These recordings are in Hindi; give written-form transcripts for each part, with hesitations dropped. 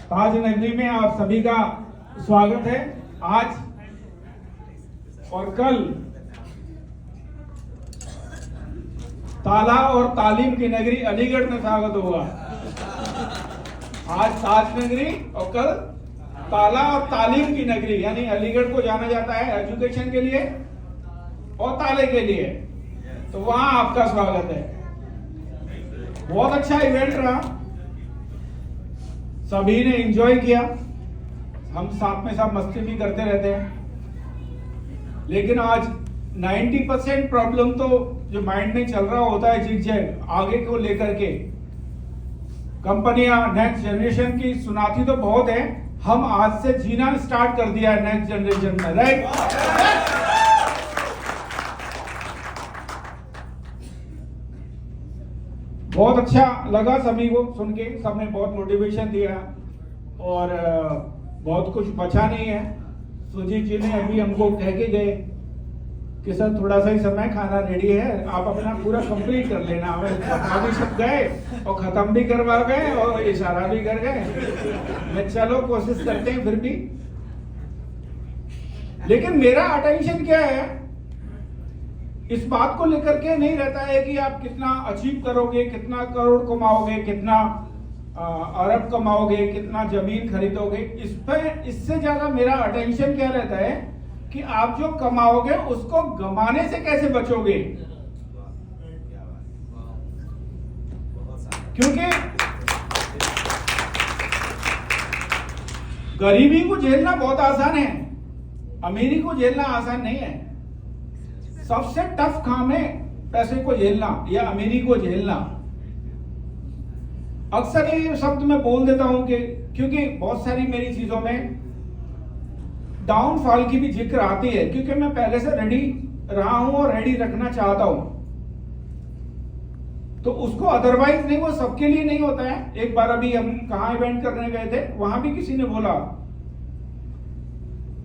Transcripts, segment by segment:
ताज नगरी में आप सभी का स्वागत है। आज और कल ताला और तालीम की नगरी अलीगढ़ में स्वागत होगा। आज ताज नगरी और कल ताला और तालीम की नगरी, यानी अलीगढ़ को जाना जाता है एजुकेशन के लिए और ताले के लिए, तो वहां आपका स्वागत है। बहुत अच्छा इवेंट रहा, सभी ने एंजॉय किया। हम साथ में साथ मस्ती भी करते रहते हैं, लेकिन आज 90% प्रॉब्लम तो जो माइंड में चल रहा होता है झिझक आगे को लेकर के, कंपनियां नेक्स्ट जनरेशन की सुनाती तो बहुत है, हम आज से जीना स्टार्ट कर दिया है नेक्स्ट जनरेशन में, राइट? बहुत अच्छा लगा सभी को सुन के, सबने बहुत मोटिवेशन दिया और बहुत कुछ बचा नहीं है। सुजीत जी ने अभी हमको कह के गए कि सर थोड़ा सा ही समय, खाना रेडी है, आप अपना पूरा कंप्लीट कर लेना। हमें अभी सब गए और खत्म भी करवा गए और इशारा भी कर गए। मैं चलो कोशिश करते हैं फिर भी, लेकिन मेरा अटेंशन क्या है, इस बात को लेकर के नहीं रहता है कि आप कितना अचीव करोगे, कितना करोड़ कमाओगे, कितना अरब कमाओगे, कितना जमीन खरीदोगे। इस पे इससे ज्यादा मेरा अटेंशन क्या रहता है कि आप जो कमाओगे उसको गंवाने से कैसे बचोगे। क्योंकि गरीबी को झेलना बहुत आसान है, अमीरी को झेलना आसान नहीं है। सबसे टफ काम है पैसे को झेलना या अमीरी को झेलना। अक्सर ये शब्द मैं बोल देता हूं कि क्योंकि बहुत सारी मेरी चीजों में डाउनफॉल की भी जिक्र आती है, क्योंकि मैं पहले से रेडी रहा हूं और रेडी रखना चाहता हूं, तो उसको अदरवाइज नहीं, वो सबके लिए नहीं होता है। एक बार अभी हम कहां इवेंट करने गए थे, वहां भी किसी ने बोला,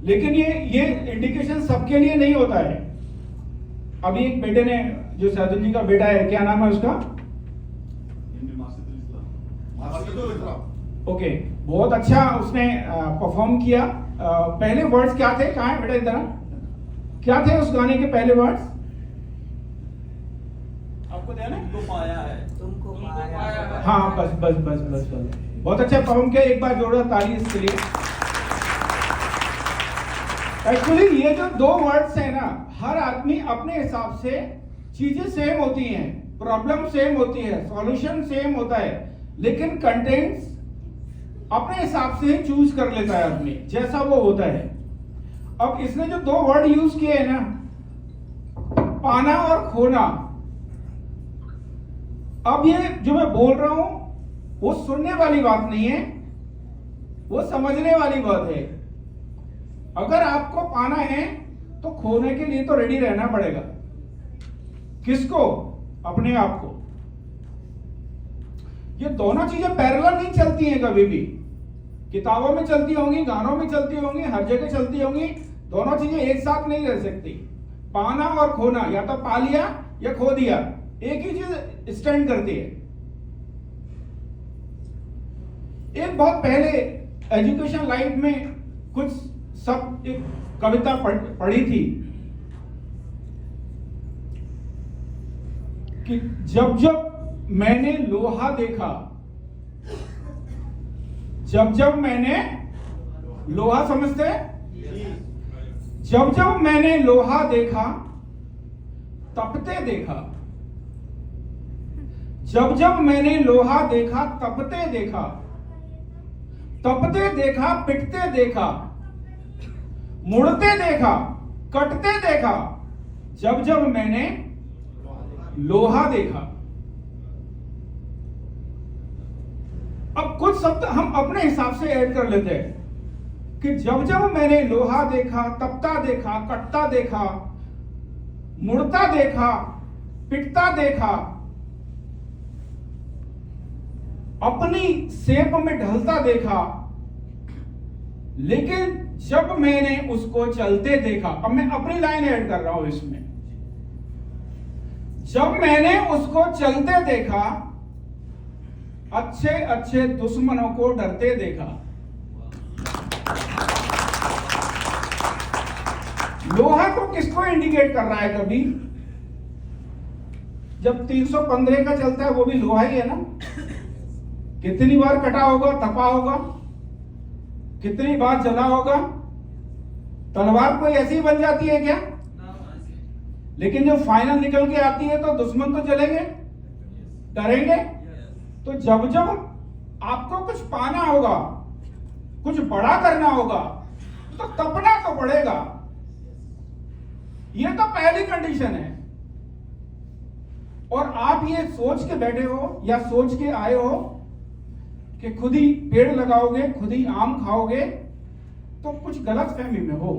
लेकिन ये इंडिकेशन सबके लिए नहीं होता है। अभी एक बेटे ने, जो सैदुल जी का बेटा है, क्या नाम है उसका? ओके, बहुत अच्छा उसने परफॉर्म किया। पहले वर्ड्स क्या थे? कहाँ है बेटा इधर? क्या थे उस गाने के पहले वर्ड्स? आपको ध्यान है? तुमको पाया है, तुमको पाया। हाँ, बस बस बस बस बस, बहुत अच्छा परफॉर्म किया। एक बार जोरदार ताली इसके लिए। एक्चुअली ये जो दो वर्ड्स है ना, हर आदमी अपने हिसाब से, चीजें सेम होती हैं, प्रॉब्लम सेम होती है, सॉल्यूशन सेम होता है, लेकिन कंटेंट्स अपने हिसाब से ही चूज कर लेता है आदमी, जैसा वो होता है। अब इसने जो दो वर्ड यूज किए हैं ना, पाना और खोना, अब ये जो मैं बोल रहा हूं वो सुनने वाली बात नहीं है, वो समझने वाली बात है। अगर आपको पाना है तो खोने के लिए तो रेडी रहना पड़ेगा। किसको? अपने आप को। ये दोनों चीजें पैरेलल नहीं चलती हैं कभी भी। किताबों में चलती होंगी, गानों में चलती होंगी, हर जगह चलती होंगी, दोनों चीजें एक साथ नहीं रह सकती। पाना और खोना, या तो पा लिया या खो दिया, एक ही चीज स्टैंड करती है। एक बहुत पहले एजुकेशन लाइफ में कुछ सब एक कविता पढ़ी थी कि जब जब मैंने लोहा देखा, जब जब मैंने लोहा, समझते? जब जब मैंने लोहा देखा तपते देखा, जब जब मैंने लोहा देखा तपते देखा, तपते देखा, पिटते देखा, मुड़ते देखा, कटते देखा, जब जब मैंने लोहा देखा। अब कुछ शब्द हम अपने हिसाब से ऐड कर लेते हैं कि जब जब मैंने लोहा देखा, तपता देखा, कटता देखा, मुड़ता देखा, पिटता देखा, अपनी शेप में ढलता देखा, लेकिन जब मैंने उसको चलते देखा, अब मैं अपनी लाइन ऐड कर रहा हूं इसमें, जब मैंने उसको चलते देखा, अच्छे अच्छे दुश्मनों को डरते देखा। लोहा को किसको इंडिकेट कर रहा है? कभी जब 315 का चलता है वो भी लोहा ही है ना। कितनी बार कटा होगा, तपा होगा, कितनी बार जला होगा। तलवार कोई ऐसी ही बन जाती है क्या? लेकिन जब फाइनल निकल के आती है तो दुश्मन तो जलेंगे, डरेंगे। तो जब जब आपको कुछ पाना होगा, कुछ बड़ा करना होगा, तो तपना तो पड़ेगा। ये तो पहली कंडीशन है। और आप ये सोच के बैठे हो या सोच के आए हो कि खुद ही पेड़ लगाओगे, खुद ही आम खाओगे, तो कुछ गलत फहमी में हो।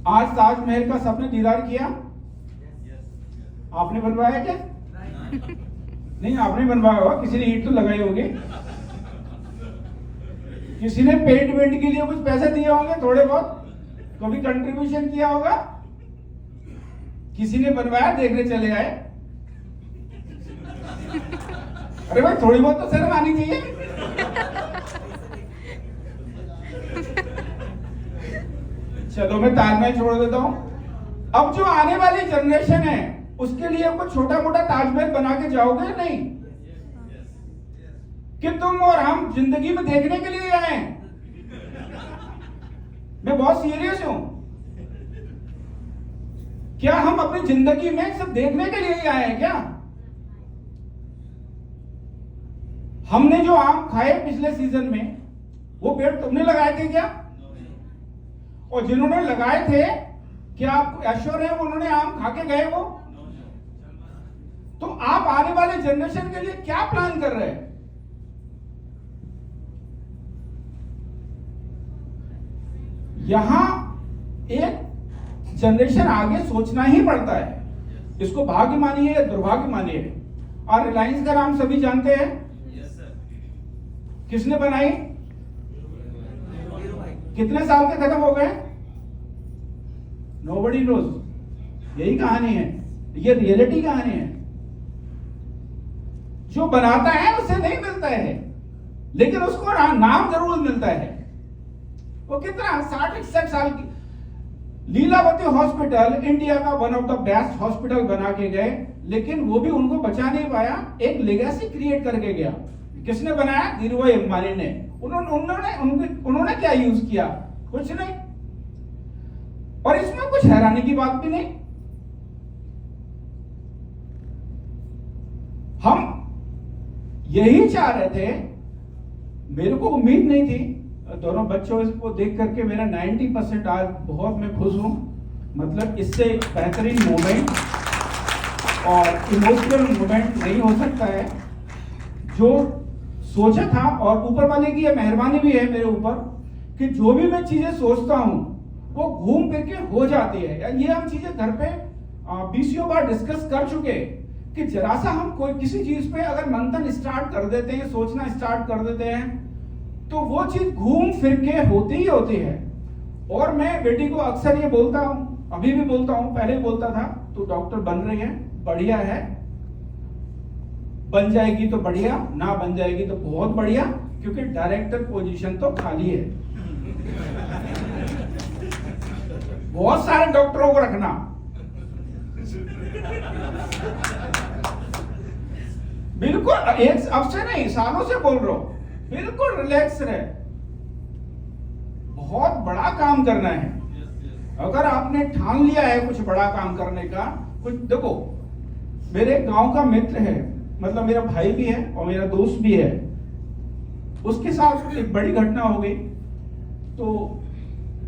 आज ताजमहल का सबने दीदार किया? आपने बनवाया क्या? नहीं, आपने बनवाया होगा, किसी ने ईंट तो लगाई होगी, किसी ने पेंट वेंट के लिए कुछ पैसे दिए होंगे, थोड़े बहुत कभी कंट्रीब्यूशन किया होगा, किसी ने बनवाया, देखने चले आए। अरे भाई थोड़ी बहुत तो शर्म आनी चाहिए। चलो मैं ताजमहल छोड़ देता हूं। अब जो आने वाली जनरेशन है उसके लिए कुछ छोटा मोटा ताजमहल बना के जाओगे नहीं कि तुम और हम जिंदगी में देखने के लिए आए हैं? मैं बहुत सीरियस हूं। क्या हम अपनी जिंदगी में सिर्फ देखने के लिए ही आए हैं क्या? हमने जो आम खाए पिछले सीजन में, वो पेड़ तुमने लगाए थे क्या? और जिन्होंने लगाए थे, क्या आप एश्योर है उन्होंने आम खा के गए वो? तो आप आने वाले जनरेशन के लिए क्या प्लान कर रहे हैं? यहां एक जनरेशन आगे सोचना ही पड़ता है। इसको भाग्य मानिए या दुर्भाग्य मानिए। और रिलायंस का नाम सभी जानते हैं। किसने बनाई? कितने साल के खत्म हो गए? Nobody knows. यही कहानी है, ये रियलिटी कहानी है। जो बनाता है उसे नहीं मिलता है, लेकिन उसको नाम जरूर मिलता है। वो कितना 60-61 साल की लीलावती हॉस्पिटल इंडिया का one of the best hospital बना के गए, लेकिन वो भी उनको बचा नहीं पाया। एक लेगेसी क्रिएट करके गया। किसने बनाया? धीरूभाई अंबानी ने। उन्होंने क्या यूज किया? कुछ नहीं। और इसमें कुछ हैरानी की बात भी नहीं। हम यही चाह रहे थे। मेरे को उम्मीद नहीं थी। दोनों बच्चों को देख करके मेरा 90% आज बहुत मैं खुश हूं। मतलब इससे बेहतरीन मोमेंट और इमोशनल मोमेंट नहीं हो सकता है। जो सोचा था, और ऊपर वाले की ये मेहरबानी भी है मेरे ऊपर कि जो भी मैं चीजें सोचता हूं वो घूम फिर के हो जाती है। ये हम चीजें घर पे 20 बार डिस्कस कर चुके कि जरा सा हम कोई किसी चीज पे अगर मंथन स्टार्ट कर देते हैं, सोचना स्टार्ट कर देते हैं, तो वो चीज घूम फिर के होती ही होती है। और मैं बेटी को अक्सर ये बोलता हूं, अभी भी बोलता हूं, पहले भी बोलता था, तो डॉक्टर बन रही है, बढ़िया है, बन जाएगी तो बढ़िया, ना बन जाएगी तो बहुत बढ़िया, क्योंकि डायरेक्टर पोजीशन तो खाली है। बहुत सारे डॉक्टरों को रखना। बिल्कुल एक अब से नहीं, सालों से बोल रहा हूं, बिल्कुल रिलैक्स रहे। बहुत बड़ा काम करना है। अगर आपने ठान लिया है कुछ बड़ा काम करने का, कुछ देखो, मेरे गांव का मित्र है, मतलब मेरा भाई भी है और मेरा दोस्त भी है। उसके साथ एक बड़ी घटना हो गई। तो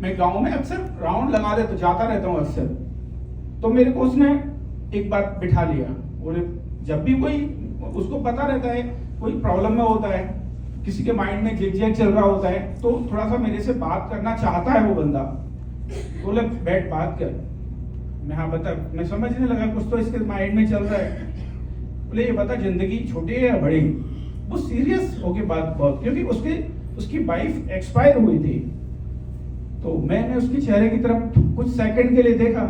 मैं गांव में अक्सर राउंड लगा दे तो जाता रहता हूं अक्सर। तो मेरे को उसने एक बार बिठा लिया। बोले जब भी कोई, उसको पता रहता है कोई प्रॉब्लम में होता है, किसी के माइंड में जिग चल रहा होता है, तो थोड़ा सा मेरे से बात करना चाहता है वो बंदा। बोले बैठ बात कर। मैं हाँ बता। मैं समझने लगा कुछ तो इसके माइंड में चल रहा है। बोले ये बता, जिंदगी छोटी है या बड़ी? वो सीरियस हो गई बात बहुत, क्योंकि उसकी वाइफ एक्सपायर हुई थी। तो मैंने उसके चेहरे की तरफ कुछ सेकंड के लिए देखा।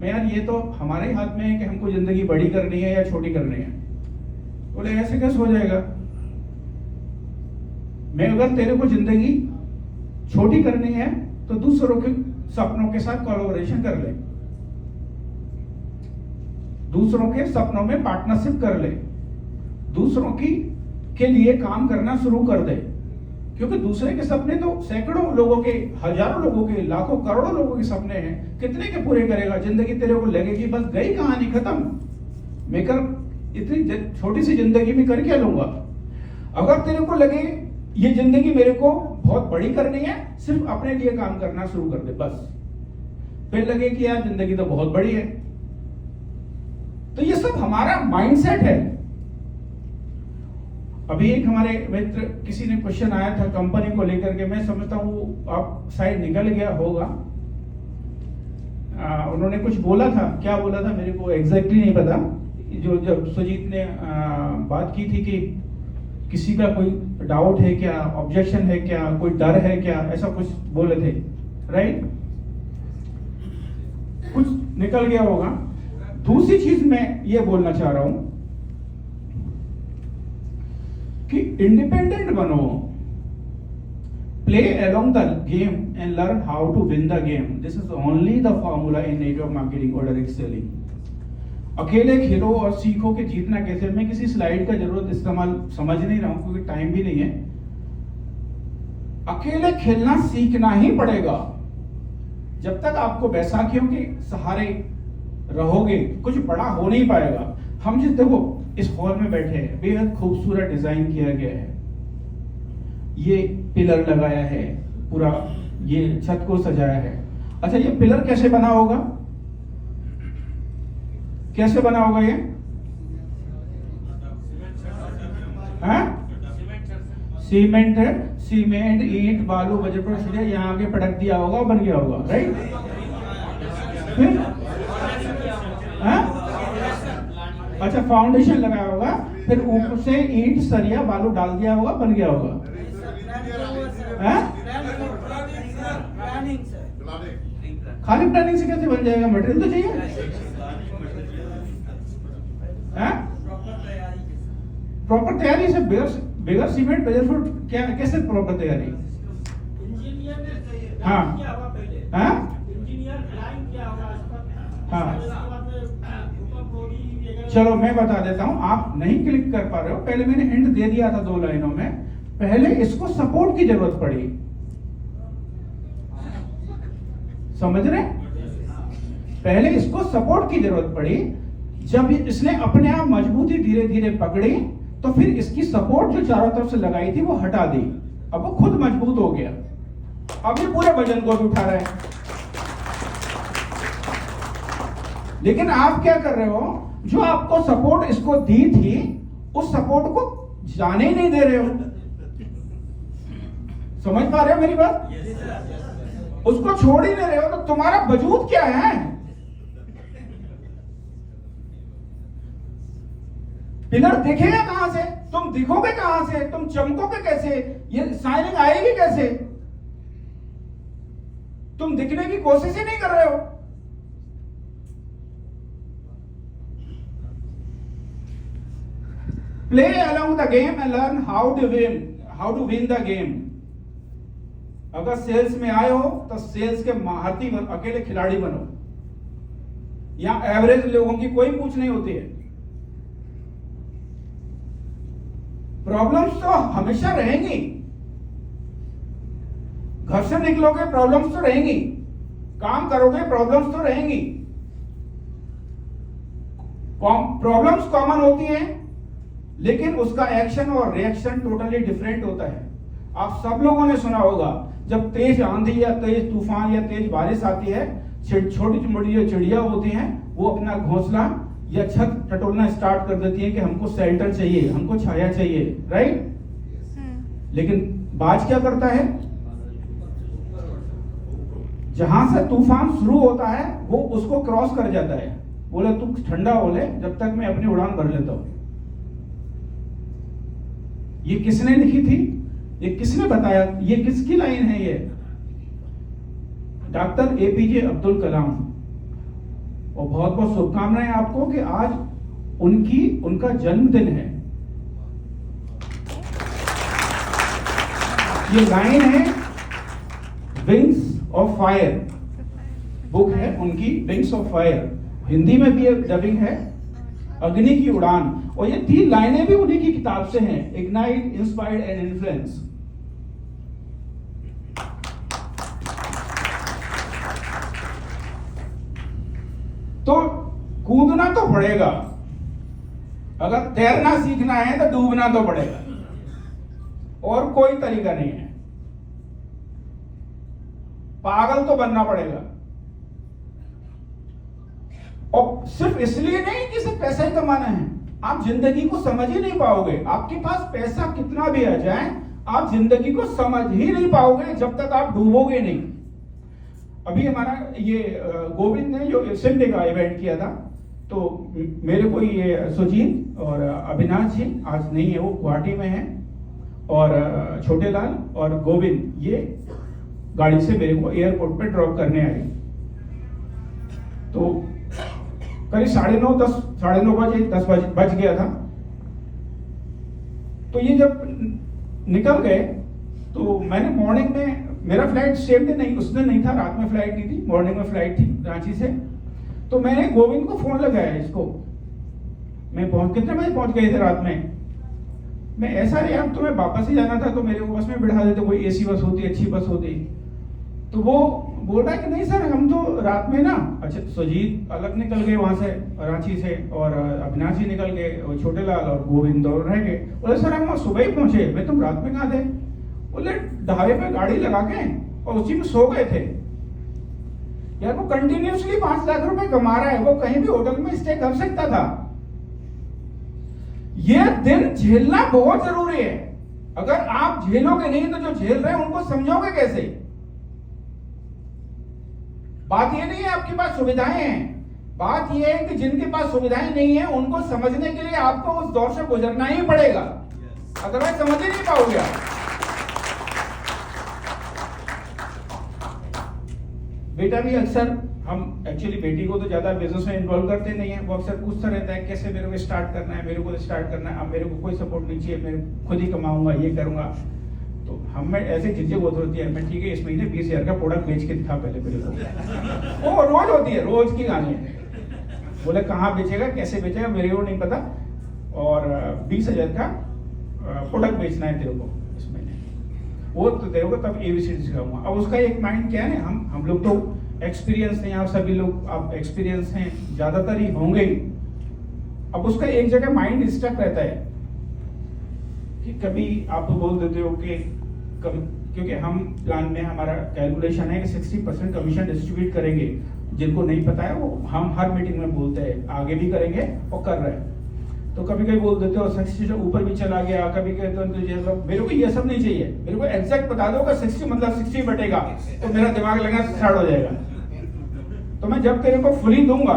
मैं यार, ये तो हमारे ही हाथ में है कि हमको जिंदगी बड़ी करनी है या छोटी करनी है। बोले ऐसे कैसे हो जाएगा? मैं अगर तेरे को जिंदगी छोटी करनी है तो दूसरों के सपनों के साथ कोलैबोरेशन कर ले, दूसरों के सपनों में पार्टनरशिप कर ले, दूसरों की के लिए काम करना शुरू कर दे, क्योंकि दूसरे के सपने तो सैकड़ों लोगों के, हजारों लोगों के, लाखों करोड़ों लोगों के सपने हैं, कितने के पूरे करेगा? जिंदगी तेरे को लगेगी बस गई कहानी खत्म, मेकर इतनी छोटी सी जिंदगी में कर क्या लूंगा? अगर तेरे को लगे ये जिंदगी मेरे को बहुत बड़ी करनी है, सिर्फ अपने लिए काम करना शुरू कर दे बस, फिर लगे कि यार जिंदगी तो बहुत बड़ी है। तो ये सब हमारा माइंडसेट है। अभी एक हमारे मित्र किसी ने क्वेश्चन आया था कंपनी को लेकर के, मैं समझता हूँ आप शायद निकल गया होगा। उन्होंने कुछ बोला था, क्या बोला था मेरे को एग्जैक्टली नहीं पता। जो जब सुजीत ने बात की थी कि किसी का कोई डाउट है क्या, ऑब्जेक्शन है क्या, कोई डर है क्या, ऐसा कुछ बोले थे, राइट? कुछ निकल गया होगा। दूसरी चीज मैं ये बोलना चाह रहा हूं कि इंडिपेंडेंट बनो, play along the game and learn how to win the game. This is only the formula in network marketing और डायरेक्ट सेलिंग। अकेले खेलो और सीखो कि जीतना कैसे। मैं किसी स्लाइड का जरूरत इस्तेमाल समझ नहीं रहा हूं क्योंकि टाइम भी नहीं है। अकेले खेलना सीखना ही पड़ेगा। जब तक आपको बैसाखियों के सहारे रहोगे कुछ बड़ा हो नहीं पाएगा। हम जिस देखो इस हॉल में बैठे हैं, बेहद खूबसूरत डिजाइन किया गया है, ये पिलर लगाया है, पूरा ये छत को सजाया है। अच्छा, ये पिलर कैसे बना होगा? कैसे बना होगा ये? सीमेंट है, सीमेंट, ईंट, बालू, बजट यहाँ आगे पटक दिया होगा, बन गया होगा, राइट? फिर अच्छा, फाउंडेशन लगाया होगा, फिर ऊपर से ईंट, सरिया, बालू डाल दिया होगा, बन गया होगा। खाली प्लानिंग से कैसे बन जाएगा? मटेरियल तो चाहिए। प्रॉपर तैयारी से बगैर सीमेंट, बगैर फुट, क्या कैसे प्रॉपर तैयारी? इंजीनियर ने चाहिए। हाँ क्या हुआ पहले? इंजीनियर प्लान क्या होगा? हाँ चलो मैं बता देता हूं, आप नहीं क्लिक कर पा रहे हो। पहले मैंने हिंट दे दिया था 2 लाइनों में। पहले इसको सपोर्ट की जरूरत पड़ी, समझ रहे? पहले इसको सपोर्ट की जरूरत पड़ी। जब इसने अपने आप मजबूती धीरे धीरे पकड़ी तो फिर इसकी सपोर्ट जो चारों तरफ से लगाई थी वो हटा दी। अब वो खुद मजबूत हो गया। अब ये पूरे वजन को भी उठा रहा है। लेकिन आप क्या कर रहे हो? जो आपको सपोर्ट इसको दी थी उस सपोर्ट को जाने ही नहीं दे रहे हो। समझ पा रहे हो मेरी बात? उसको छोड़ ही नहीं रहे हो। तो तुम्हारा वजूद क्या है? पिलर दिखेगा कहां से? तुम दिखोगे कहां से? तुम चमकोगे कैसे? ये शाइनिंग आएगी कैसे? तुम दिखने की कोशिश ही नहीं कर रहे हो। Play along the game and learn how to win the game। अगर सेल्स में आए हो तो सेल्स के महारथी बनो, अकेले खिलाड़ी बनो। यहां एवरेज लोगों की कोई पूछ नहीं होती है। प्रॉब्लम्स तो हमेशा रहेंगी। घर से निकलोगे प्रॉब्लम्स तो रहेंगी, काम करोगे प्रॉब्लम्स तो रहेंगी। प्रॉब्लम्स कॉमन होती हैं लेकिन उसका एक्शन और रिएक्शन टोटली डिफरेंट होता है। आप सब लोगों ने सुना होगा, जब तेज आंधी या तेज तूफान या तेज बारिश आती है, छोटी छोटी जो चिड़िया होती हैं वो अपना घोंसला या छत टटोलना स्टार्ट कर देती है कि हमको शेल्टर चाहिए, हमको छाया चाहिए, राइट? लेकिन बाज क्या करता है? जहां से तूफान शुरू होता है वो उसको क्रॉस कर जाता है। बोले तू ठंडा हो ले जब तक मैं अपनी उड़ान भर लेता हूं। ये किसने लिखी थी? ये किसने बताया? ये किसकी लाइन है? ये डॉक्टर एपीजे अब्दुल कलाम। और बहुत बहुत शुभकामनाएं आपको कि आज उनका जन्मदिन है। ये लाइन है विंग्स ऑफ फायर बुक है उनकी, विंग्स ऑफ फायर, हिंदी में भी एक डबिंग है, अग्नि की उड़ान। और ये 3 लाइनें भी उन्हीं की किताब से हैं, इग्नाइट, इंस्पायर्ड एंड इन्फ्लुएंस। तो कूदना तो पड़ेगा, अगर तैरना सीखना है तो डूबना तो पड़ेगा, और कोई तरीका नहीं है। पागल तो बनना पड़ेगा, और सिर्फ इसलिए नहीं कि सिर्फ पैसा ही कमाना है, आप जिंदगी को समझ ही नहीं पाओगे। आपके पास पैसा कितना भी आ जाए, आप जिंदगी को समझ ही नहीं पाओगे जब तक आप डूबोगे नहीं। अभी हमारा ये गोविंद ने जो सिंधे का इवेंट किया था, तो मेरे को ये सुजीत और अविनाश जी आज नहीं है, वो गुवाहाटी में है, और छोटे लाल और गोविंद ये गाड़ी से मेरे को एयरपोर्ट पे ड्रॉप करने आए। तो करीब 9:30 बजे 10 बज गया था। तो ये जब निकल गए तो मैंने मॉर्निंग में, मेरा फ्लाइट सेम डे नहीं, उस दिन नहीं था, रात में फ्लाइट नहीं थी, मॉर्निंग में फ्लाइट थी रांची से। तो मैंने गोविंद को फोन लगाया, इसको मैं कितने बजे पहुंच गए थे रात में, मैं ऐसा नहीं, अब तुम्हें वापस ही जाना था तो मेरे को बस में बिठा देते, कोई एसी बस होती, अच्छी बस होती। तो वो बोल रहा है कि नहीं सर, हम तो रात में ना, अच्छा सुजीत अलग निकल गए वहां से रांची से, और अविनाश जी निकल गए, और छोटे लाल और गोविंद और रह गए। बोले सर हम सुबह ही पहुंचे, मैं तुम रात में कहाँ थे? बोले ढाबे पे गाड़ी लगा के और उसी में सो गए थे। यार वो कंटिन्यूसली 5 लाख रुपए कमा रहा है, वो कहीं भी होटल में स्टे कर सकता था। ये दिन झेलना बहुत जरूरी है। अगर आप झेलोगे नहीं तो जो झेल रहे हैं उनको समझोगे कैसे? बात ये नहीं है आपके पास सुविधाएं हैं, बात ये है कि जिनके पास सुविधाएं नहीं है उनको समझने के लिए आपको उस दौर से गुजरना ही पड़ेगा, अदरवाइज समझ ही नहीं पाओगे आप। बेटा भी अक्सर, हम एक्चुअली बेटी को तो ज्यादा बिजनेस में इन्वॉल्व करते नहीं है, वो अक्सर पूछता रहता है कैसे मेरे को स्टार्ट करना है, मेरे को स्टार्ट करना है, अब मेरे को कोई सपोर्ट नहीं चाहिए, मैं खुद ही कमाऊंगा, ये करूंगा। तो हमें ऐसे झिझक होती है, मैं ठीक है इस महीने 20,000 का प्रोडक्ट बेच के दिखा पहले मेरे को। वो रोज होती है, रोज की कहानी है। बोले कहाँ बेचेगा, कैसे बेचेगा, मेरे को नहीं पता, और 20,000 का प्रोडक्ट बेचना है तेरे को इस महीने, वो तो तेरे को तब ABCD सिखाऊंगा। अब उसका एक माइंड क्या है, हम लोग तो एक्सपीरियंस नहीं, आप सभी लोग आप एक्सपीरियंस हैं, ज्यादातर ही होंगे ही। अब उसका एक जगह माइंड स्टक रहता है कि कभी आप बोल देते हो कि कभी, क्योंकि हम प्लान में हमारा कैलकुलेशन है कि 60% कमीशन डिस्ट्रीब्यूट करेंगे। जिनको नहीं पता है वो हम हर मीटिंग में बोलते हैं, आगे भी करेंगे और कर रहे हैं। तो कभी कभी बोल देते हो 60 से ऊपर भी चला गया, कभी कहते हो मेरे को ये सब नहीं चाहिए, मेरे को एग्जैक्ट बता दो कि 60 मतलब 60 बटेगा, तो मेरा दिमाग लगना स्टार्ट हो जाएगा। तो मैं जब तेरे को फुली दूंगा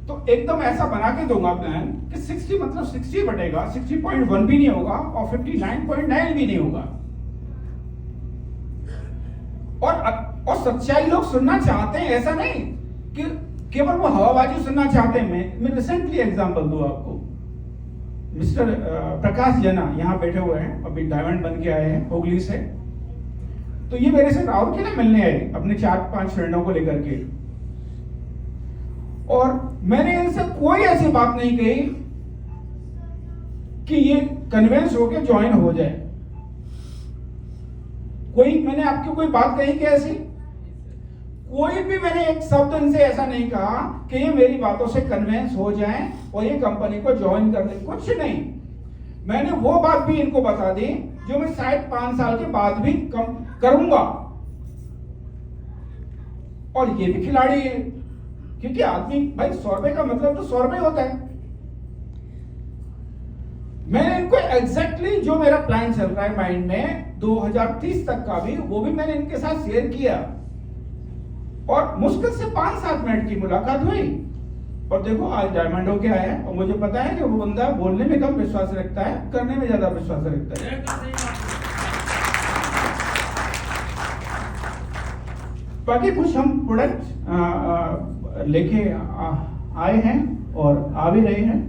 तो एकदम ऐसा बना के दूंगा प्लान कि 60 मतलब 60 बटेगा, 60.1 भी नहीं होगा और 59.9 भी नहीं होगा। और सच्चाई लोग सुनना चाहते हैं, ऐसा नहीं कि केवल वो हवाबाजी सुनना चाहते हैं। मैं रिसेंटली एग्जांपल दूं आपको, मिस्टर प्रकाश जना यहाँ बैठे हुए हैं, अभी डायमंड बन के आए हैं हुगली से। तो ये मेरे से राउरकेला मिलने आए अपने 4-5 फ्रेंडों को लेकर के, और मैंने इनसे कोई ऐसी बात नहीं कही कि ये कन्विंस होके ज्वाइन हो जाए। मैंने आपकी कोई बात कही कि ऐसी कोई भी मैंने एक शब्द इनसे ऐसा नहीं कहा कि ये मेरी बातों से कन्विंस हो जाएं और ये कंपनी को ज्वाइन कर ले, कुछ नहीं। मैंने वो बात भी इनको बता दी जो मैं शायद 5 साल के बाद भी करूंगा। और ये भी खिलाड़ी है, क्योंकि आदमी भाई 100 रुपए का मतलब तो 100 रुपए होता है। मैंने इनको एग्जैक्टली जो मेरा प्लान चल रहा है माइंड में 2030 तक का भी, वो भी मैंने इनके साथ शेयर किया, और मुश्किल से 5-7 मिनट की मुलाकात हुई और देखो आज डायमंड होके आया है। और मुझे पता है कि वो बंदा बोलने में कम विश्वास रखता है, करने में ज्यादा विश्वास रखता है। बाकी कुछ हम प्रोडक्ट लेके आए हैं और आ भी रहे हैं।